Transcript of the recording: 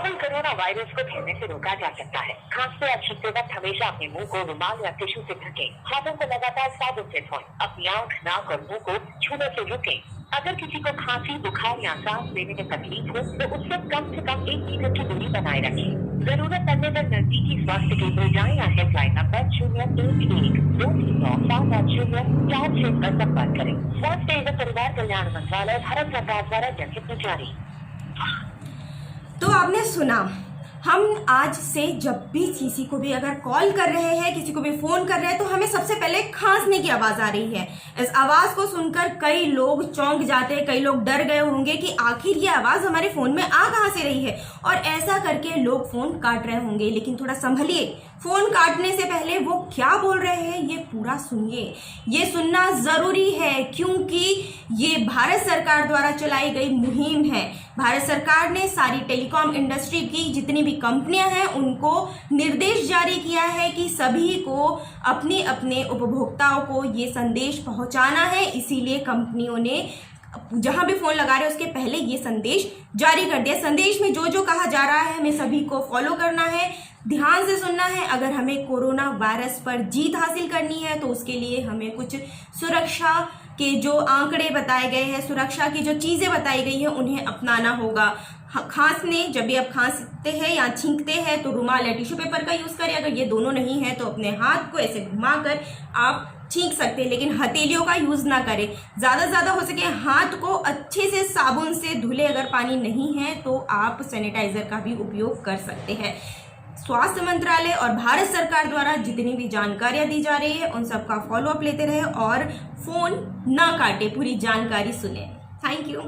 Novel corona virus को फैलने से रोका जा सकता है। खांसते या छींकते वक्त हमेशा अपने मुंह को रुमाल या टिश्यू से ढकें। हाथों को लगातार साबुन से धोएं। अपनी आंख, नाक और मुंह को छूने से रुकें। अगर किसी को खांसी, बुखार या सांस लेने में तकलीफ हो तो उससे कम से कम 1 मीटर की दूरी बनाए रखें। जरूरत पड़ने पर नजदीकी स्वास्थ्य केंद्र जाएं या हेल्पलाइन नंबर 011-230-780-4 पर संपर्क करें। स्वास्थ्य एवं परिवार कल्याण मंत्रालय, भारत सरकार द्वारा जनहित में जारी। तो आपने सुना, हम आज से जब भी किसी को भी अगर कॉल कर रहे हैं, किसी को भी फोन कर रहे हैं, तो हमें सबसे पहले खांसने की आवाज आ रही है। इस आवाज को सुनकर कई लोग चौंक जाते हैं, कई लोग डर गए होंगे कि आखिर ये आवाज हमारे फोन में आ कहां से रही है, और ऐसा करके लोग फोन काट रहे होंगे। लेकिन थोड़ा संभलिए, फोन काटने से पहले वो क्या बोल रहे हैं ये पूरा सुनिए। ये सुनना जरूरी है क्योंकि ये भारत सरकार द्वारा चलाई गई मुहिम है। भारत सरकार ने सारी टेलीकॉम इंडस्ट्री की जितनी भी कंपनियां हैं उनको निर्देश जारी किया है कि सभी को अपने अपने उपभोक्ताओं को ये संदेश पहुंचाना है। इसीलिए कंपनियों ने जहां भी फोन लगा रहे हैं उसके पहले ये संदेश जारी कर दिया। संदेश में जो जो कहा जा रहा है हमें सभी को फॉलो करना है, ध्यान से सुनना है। अगर हमें कोरोना वायरस पर जीत हासिल करनी है तो उसके लिए हमें कुछ सुरक्षा के जो आंकड़े बताए गए हैं, सुरक्षा की जो चीजें बताई गई हैं उन्हें अपनाना होगा। खांसने, जब भी आप खांसते हैं या छींकते हैं तो रुमाल या टिश्यू पेपर का यूज करें। अगर ये दोनों नहीं है तो अपने हाथ को ऐसे घुमाकर आप छींक सकते हैं, लेकिन हथेलियों का यूज ना करें। ज्यादा से ज्यादा हो सके हाथ को अच्छे से साबुन से धुले। अगर पानी नहीं है तो आप सैनिटाइजर का भी उपयोग कर सकते हैं। स्वास्थ्य मंत्रालय और भारत सरकार द्वारा जितनी भी जानकारियां दी जा रही है उन सबका फॉलो अप लेते रहे और फोन ना काटे, पूरी जानकारी सुने। Thank you.